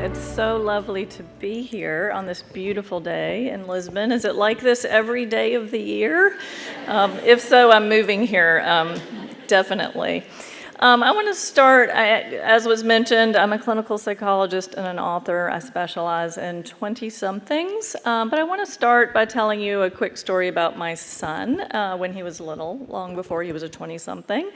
It's so lovely to be here on this beautiful day in Lisbon. Is it like this every day of the year? If so, I'm moving here, definitely. I want to start, as was mentioned, I'm a clinical psychologist and an author. I specialize in 20-somethings, but I want to start by telling you a quick story about my son when he was little, long before he was a 20-something.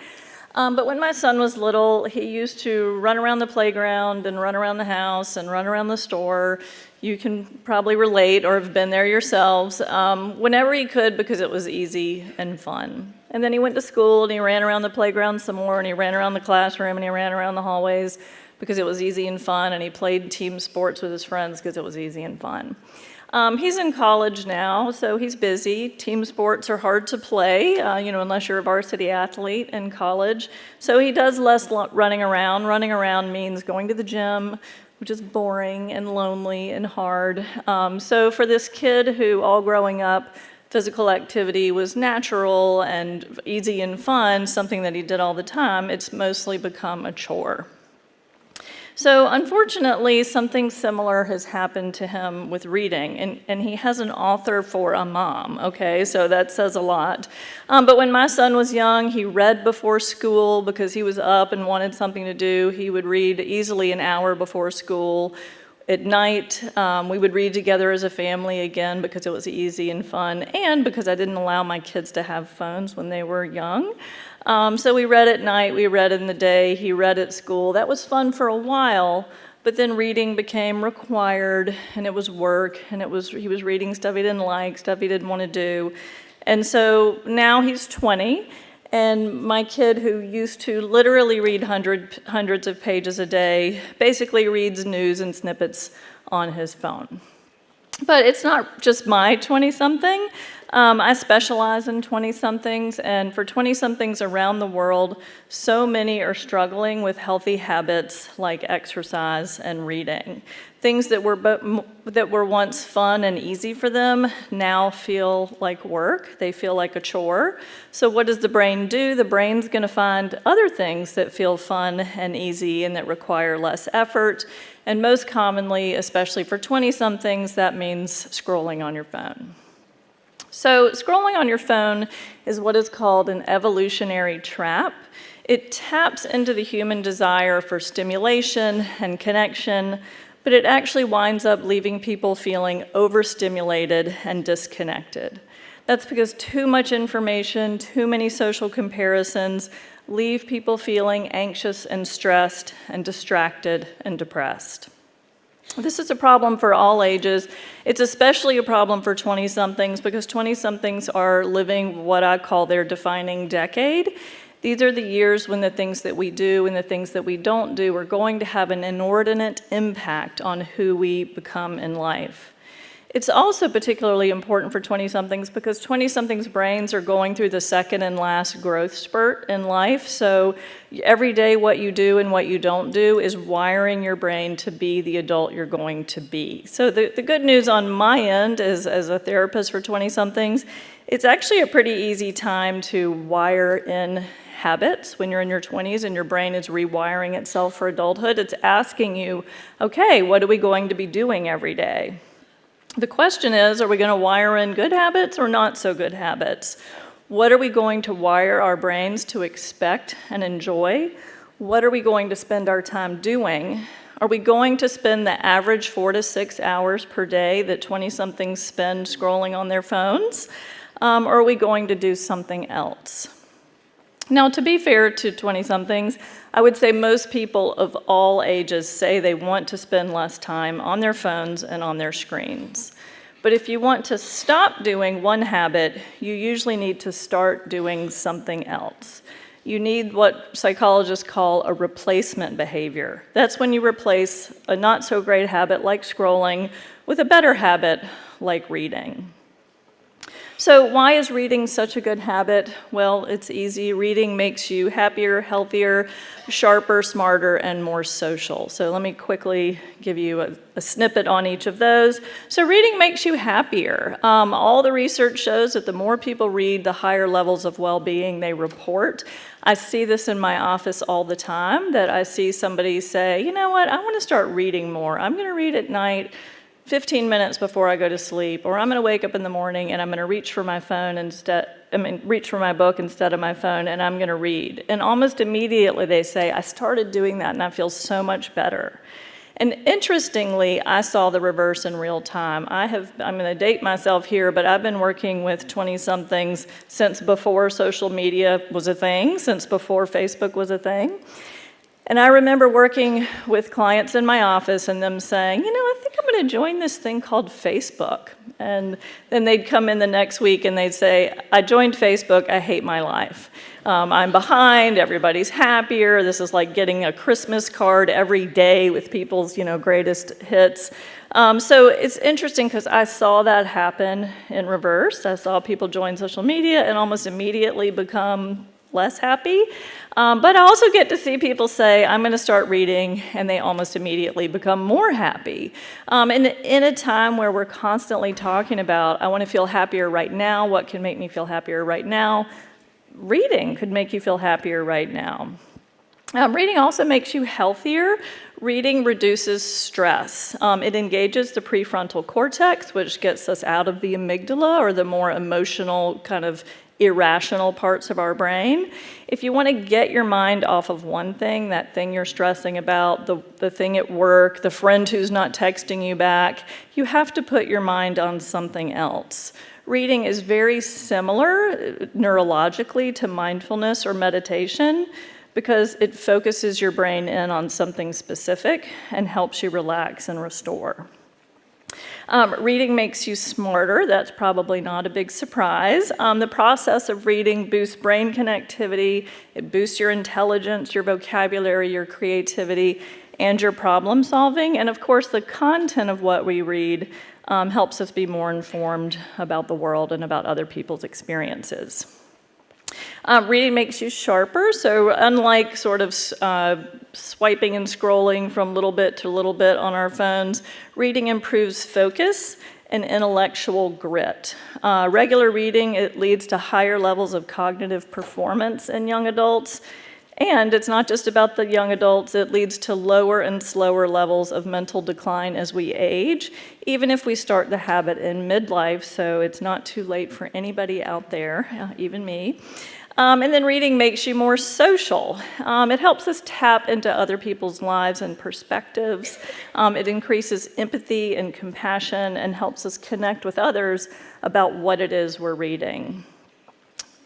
But when my son was little, he used to run around the playground and run around the house and run around the store. You can probably relate or have been there yourselves, whenever he could because it was easy and fun. And then he went to school and he ran around the playground some more and he ran around the classroom and he ran around the hallways because it was easy and fun, and he played team sports with his friends because it was easy and fun. He's in college now, so he's busy. Team sports are hard to play, unless you're a varsity athlete in college. So he does less running around. Running around means going to the gym, which is boring and lonely and hard. So for this kid who, all growing up, physical activity was natural and easy and fun, something that he did all the time, it's mostly become a chore. So unfortunately, something similar has happened to him with reading, and he has an author for a mom, okay? So that says a lot. But when my son was young, he read before school because he was up and wanted something to do. He would read easily an hour before school. At night, we would read together as a family again because it was easy and fun, and because I didn't allow my kids to have phones when they were young. So we read at night, we read in the day, he read at school. That was fun for a while, but then reading became required, and it was work, and he was reading stuff he didn't like, stuff he didn't want to do. And so now he's 20, and my kid, who used to literally read hundreds of pages a day, basically reads news and snippets on his phone. But it's not just my 20-something. I specialize in 20-somethings, and for 20-somethings around the world, so many are struggling with healthy habits like exercise and reading. Things that were once fun and easy for them now feel like work. They feel like a chore. So what does the brain do? The brain's going to find other things that feel fun and easy and that require less effort. And most commonly, especially for 20-somethings, that means scrolling on your phone. So scrolling on your phone is what is called an evolutionary trap. It taps into the human desire for stimulation and connection, but it actually winds up leaving people feeling overstimulated and disconnected. That's because too much information, too many social comparisons leave people feeling anxious and stressed and distracted and depressed. This is a problem for all ages. It's especially a problem for 20-somethings because 20-somethings are living what I call their defining decade. These are the years when the things that we do and the things that we don't do are going to have an inordinate impact on who we become in life. It's also particularly important for 20-somethings because 20-somethings brains are going through the second and last growth spurt in life. So every day what you do and what you don't do is wiring your brain to be the adult you're going to be. So the good news on my end is, as a therapist for 20-somethings, it's actually a pretty easy time to wire in habits when you're in your 20s and your brain is rewiring itself for adulthood. It's asking you, okay, what are we going to be doing every day? The question is, are we going to wire in good habits or not so good habits? What are we going to wire our brains to expect and enjoy? What are we going to spend our time doing? Are we going to spend the average 4 to 6 hours per day that 20-somethings spend scrolling on their phones? Or are we going to do something else? Now, to be fair to 20-somethings, I would say most people of all ages say they want to spend less time on their phones and on their screens. But if you want to stop doing one habit, you usually need to start doing something else. You need what psychologists call a replacement behavior. That's when you replace a not-so-great habit like scrolling with a better habit like reading. So why is reading such a good habit? Well, it's easy. Reading makes you happier, healthier, sharper, smarter, and more social. So let me quickly give you a snippet on each of those. So reading makes you happier. All the research shows that the more people read, the higher levels of well-being they report. I see this in my office all the time, that I see somebody say, you know what, I want to start reading more. I'm going to read at night 15 minutes before I go to sleep, or I'm going to wake up in the morning and I'm going to reach for my book instead of my phone, and I'm going to read. And almost immediately they say, I started doing that and I feel so much better. And interestingly, I saw the reverse in real time. I'm going to date myself here, but I've been working with 20-somethings since before social media was a thing, since before Facebook was a thing. And I remember working with clients in my office and them saying, you know, I think I'm going to join this thing called Facebook. And then they'd come in the next week and they'd say, I joined Facebook, I hate my life. I'm behind, everybody's happier. This is like getting a Christmas card every day with people's, greatest hits. So it's interesting because I saw that happen in reverse. I saw people join social media and almost immediately become less happy. But I also get to see people say, I'm going to start reading, and they almost immediately become more happy. And in a time where we're constantly talking about, I want to feel happier right now, what can make me feel happier right now? Reading could make you feel happier right now. Reading also makes you healthier. Reading reduces stress. It engages the prefrontal cortex, which gets us out of the amygdala, or the more emotional kind of irrational parts of our brain. If you want to get your mind off of one thing, that thing you're stressing about, the thing at work, the friend who's not texting you back, you have to put your mind on something else. Reading is very similar neurologically to mindfulness or meditation because it focuses your brain in on something specific and helps you relax and restore. Reading makes you smarter. That's probably not a big surprise. The process of reading boosts brain connectivity. It boosts your intelligence, your vocabulary, your creativity, and your problem solving. And of course, the content of what we read helps us be more informed about the world and about other people's experiences. Reading makes you sharper, so unlike sort of swiping and scrolling from little bit to little bit on our phones, reading improves focus and intellectual grit. Regular reading, it leads to higher levels of cognitive performance in young adults, and it's not just about the young adults, it leads to lower and slower levels of mental decline as we age, even if we start the habit in midlife, so it's not too late for anybody out there, even me. And then reading makes you more social. It helps us tap into other people's lives and perspectives. It increases empathy and compassion and helps us connect with others about what it is we're reading.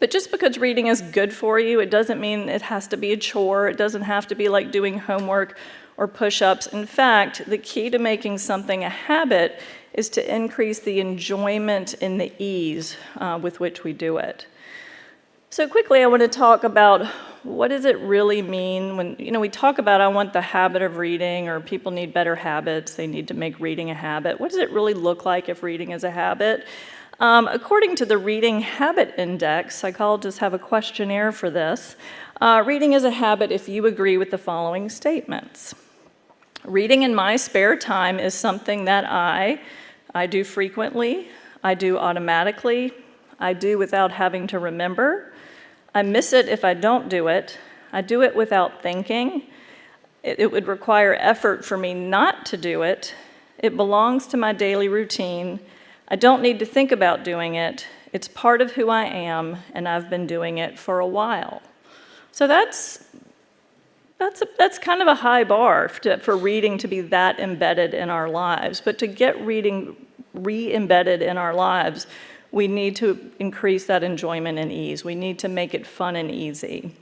But just because reading is good for you, it doesn't mean it has to be a chore. It doesn't have to be like doing homework or push-ups. In fact, the key to making something a habit is to increase the enjoyment and the ease with which we do it. So quickly, I want to talk about what does it really mean when, we talk about I want the habit of reading, or people need better habits, they need to make reading a habit. What does it really look like if reading is a habit? According to the Reading Habit Index, psychologists have a questionnaire for this. Reading is a habit if you agree with the following statements. Reading in my spare time is something that I do frequently, I do automatically, I do without having to remember, I miss it if I don't do it, I do it without thinking, it would require effort for me not to do it, it belongs to my daily routine, I don't need to think about doing it, it's part of who I am, and I've been doing it for a while. So that's kind of a high bar for reading to be that embedded in our lives. But to get reading re-embedded in our lives, we need to increase that enjoyment and ease. We need to make it fun and easy.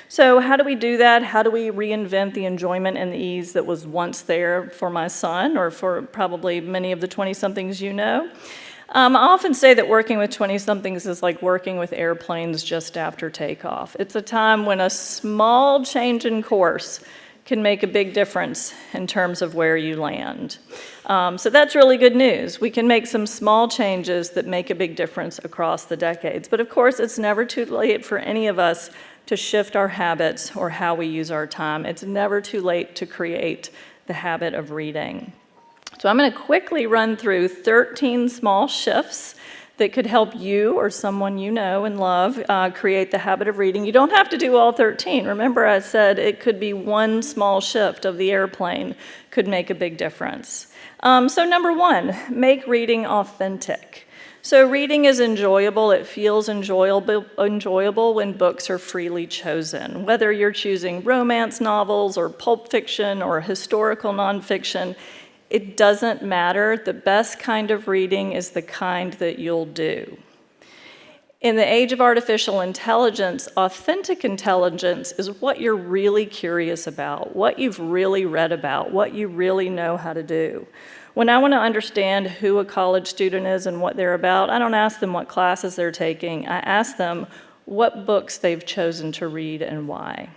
So how do we do that? How do we reinvent the enjoyment and the ease that was once there for my son, or for probably many of the 20-somethings you know? I often say that working with 20-somethings is like working with airplanes just after takeoff. It's a time when a small change in course can make a big difference in terms of where you land. So that's really good news. We can make some small changes that make a big difference across the decades. But of course, it's never too late for any of us to shift our habits or how we use our time. It's never too late to create the habit of reading. So I'm going to quickly run through 13 small shifts that could help you or someone you know and love create the habit of reading. You don't have to do all 13. Remember, I said it could be one small shift of the airplane could make a big difference. So number one, make reading authentic. So reading is enjoyable. It feels enjoyable when books are freely chosen. Whether you're choosing romance novels or pulp fiction or historical nonfiction, it doesn't matter. The best kind of reading is the kind that you'll do. In the age of artificial intelligence, authentic intelligence is what you're really curious about, what you've really read about, what you really know how to do. When I want to understand who a college student is and what they're about, I don't ask them what classes they're taking. I ask them what books they've chosen to read and why.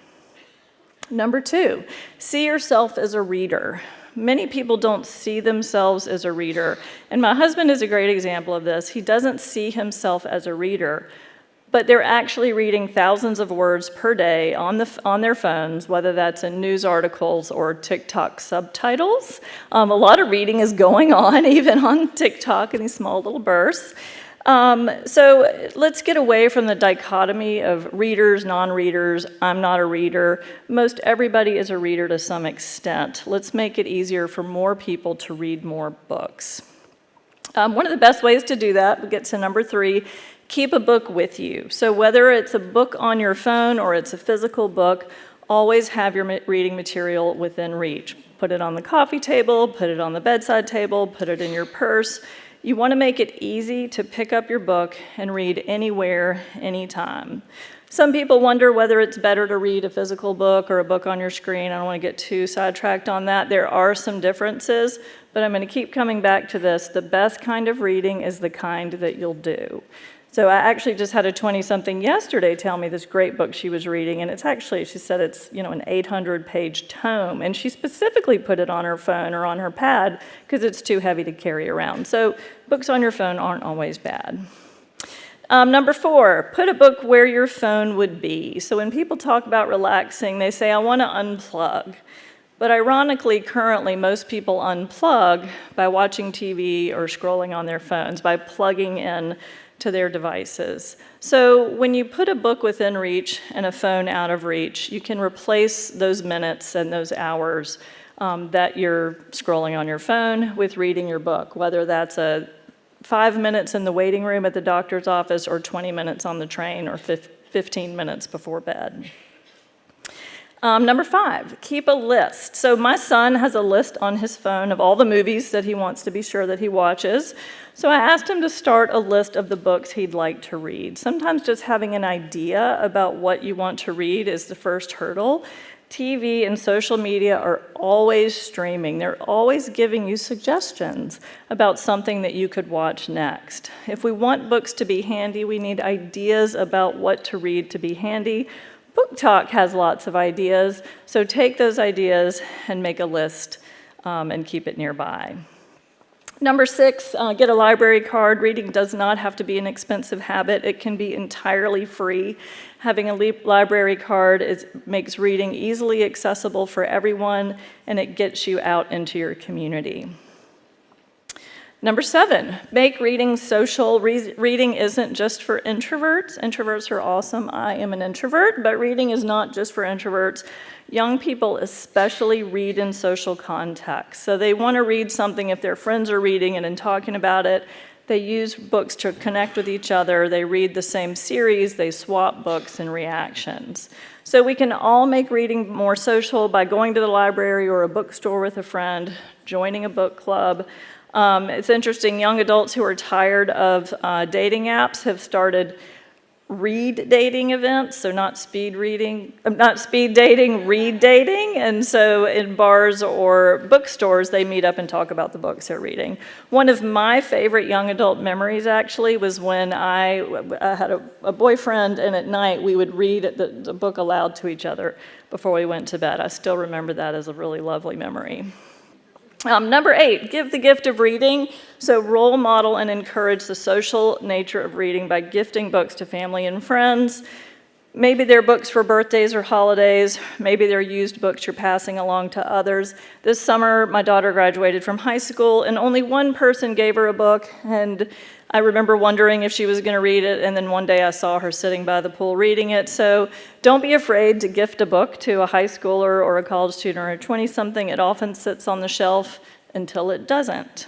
Number two, see yourself as a reader. Many people don't see themselves as a reader, and my husband is a great example of this. He doesn't see himself as a reader, but they're actually reading thousands of words per day on their phones, whether that's in news articles or TikTok subtitles. A lot of reading is going on, even on TikTok in these small little bursts. So let's get away from the dichotomy of readers, non-readers, I'm not a reader. Most everybody is a reader to some extent. Let's make it easier for more people to read more books. One of the best ways to do that, we get to number three, keep a book with you. So whether it's a book on your phone or it's a physical book, always have your reading material within reach. Put it on the coffee table, put it on the bedside table, put it in your purse. You want to make it easy to pick up your book and read anywhere, anytime. Some people wonder whether it's better to read a physical book or a book on your screen. I don't want to get too sidetracked on that. There are some differences, but I'm going to keep coming back to this. The best kind of reading is the kind that you'll do. So I actually just had a 20-something yesterday tell me this great book she was reading, and it's actually, she said it's, an 800-page tome, and she specifically put it on her phone or on her pad because it's too heavy to carry around. So books on your phone aren't always bad. Number four, put a book where your phone would be. So when people talk about relaxing, they say, I want to unplug. But ironically, currently, most people unplug by watching TV or scrolling on their phones, by plugging in to their devices. So when you put a book within reach and a phone out of reach, you can replace those minutes and those hours that you're scrolling on your phone with reading your book, whether that's 5 minutes in the waiting room at the doctor's office or 20 minutes on the train or 15 minutes before bed. Number five, keep a list. So my son has a list on his phone of all the movies that he wants to be sure that he watches. So I asked him to start a list of the books he'd like to read. Sometimes just having an idea about what you want to read is the first hurdle. TV and social media are always streaming. They're always giving you suggestions about something that you could watch next. If we want books to be handy, we need ideas about what to read to be handy. Book Talk has lots of ideas, so take those ideas and make a list and keep it nearby. Number six, get a library card. Reading does not have to be an expensive habit. It can be entirely free. Having a library card makes reading easily accessible for everyone, and it gets you out into your community. Number seven, make reading social. Reading isn't just for introverts. Introverts are awesome. I am an introvert, but reading is not just for introverts. Young people especially read in social context. So they want to read something if their friends are reading and talking about it. They use books to connect with each other. They read the same series. They swap books and reactions. So we can all make reading more social by going to the library or a bookstore with a friend, joining a book club. It's interesting, young adults who are tired of dating apps have started read dating events, so not speed dating, read dating. And so in bars or bookstores, they meet up and talk about the books they're reading. One of my favorite young adult memories, actually, was when I had a boyfriend, and at night we would read the book aloud to each other before we went to bed. I still remember that as a really lovely memory. Number 8, give the gift of reading. So role model and encourage the social nature of reading by gifting books to family and friends. Maybe they're books for birthdays or holidays. Maybe they're used books you're passing along to others. This summer, my daughter graduated from high school, and only one person gave her a book, and I remember wondering if she was going to read it, and then one day I saw her sitting by the pool reading it. So don't be afraid to gift a book to a high schooler or a college student or a 20-something. It often sits on the shelf until it doesn't.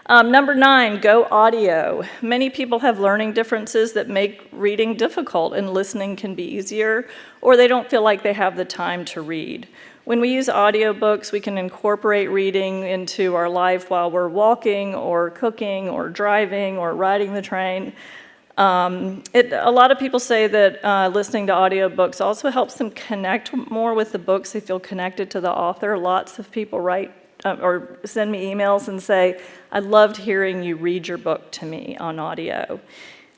Number 9, go audio. Many people have learning differences that make reading difficult, and listening can be easier, or they don't feel like they have the time to read. When we use audiobooks, we can incorporate reading into our life while we're walking or cooking or driving or riding the train. A lot of people say that listening to audiobooks also helps them connect more with the books. They feel connected to the author. Lots of people write or send me emails and say, I loved hearing you read your book to me on audio.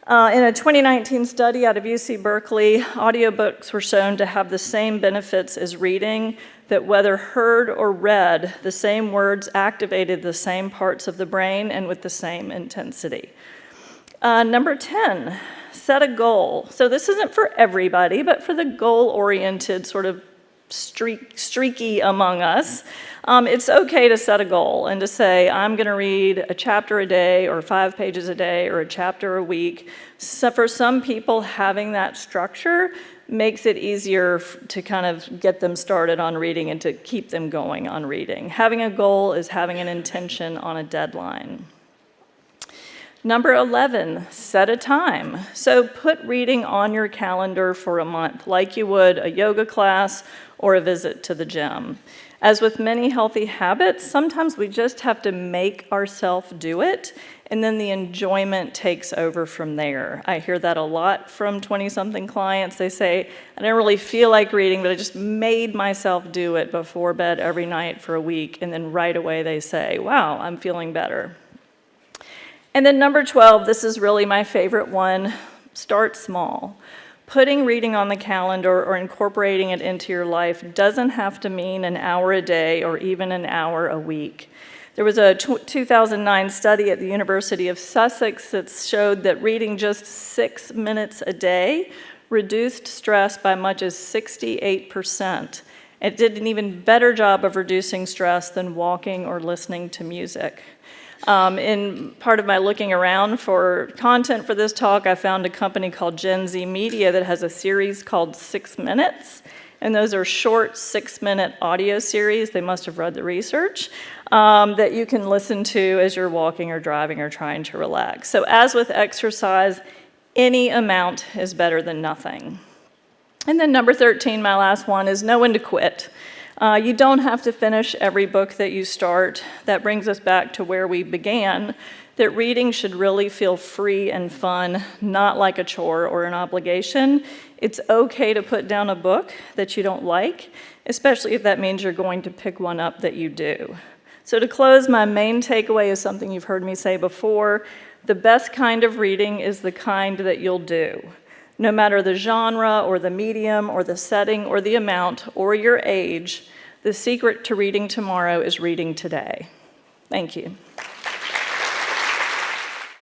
In a 2019 study out of UC Berkeley, audiobooks were shown to have the same benefits as reading, that whether heard or read, the same words activated the same parts of the brain and with the same intensity. Number 10, set a goal. So this isn't for everybody, but for the goal-oriented, sort of streaky among us, it's okay to set a goal and to say, I'm going to read a chapter a day or 5 pages a day or a chapter a week. So for some people, having that structure makes it easier to kind of get them started on reading and to keep them going on reading. Having a goal is having an intention on a deadline. Number 11, set a time. So put reading on your calendar for a month, like you would a yoga class or a visit to the gym. As with many healthy habits, sometimes we just have to make ourselves do it, and then the enjoyment takes over from there. I hear that a lot from 20-something clients. They say, I don't really feel like reading, but I just made myself do it before bed every night for a week, and then right away they say, wow, I'm feeling better. And then number 12, this is really my favorite one, start small. Putting reading on the calendar or incorporating it into your life doesn't have to mean an hour a day or even an hour a week. There was a 2009 study at the University of Sussex that showed that reading just 6 minutes a day reduced stress by much as 68%. It did an even better job of reducing stress than walking or listening to music. In part of my looking around for content for this talk, I found a company called Gen Z Media that has a series called 6 Minutes, and those are short 6-minute audio series, they must have read the research, that you can listen to as you're walking or driving or trying to relax. So as with exercise, any amount is better than nothing. And then number 13, my last one, is know when to quit. You don't have to finish every book that you start. That brings us back to where we began, that reading should really feel free and fun, not like a chore or an obligation. It's okay to put down a book that you don't like, especially if that means you're going to pick one up that you do. So to close, my main takeaway is something you've heard me say before. The best kind of reading is the kind that you'll do. No matter the genre or the medium or the setting or the amount or your age, the secret to reading tomorrow is reading today. Thank you.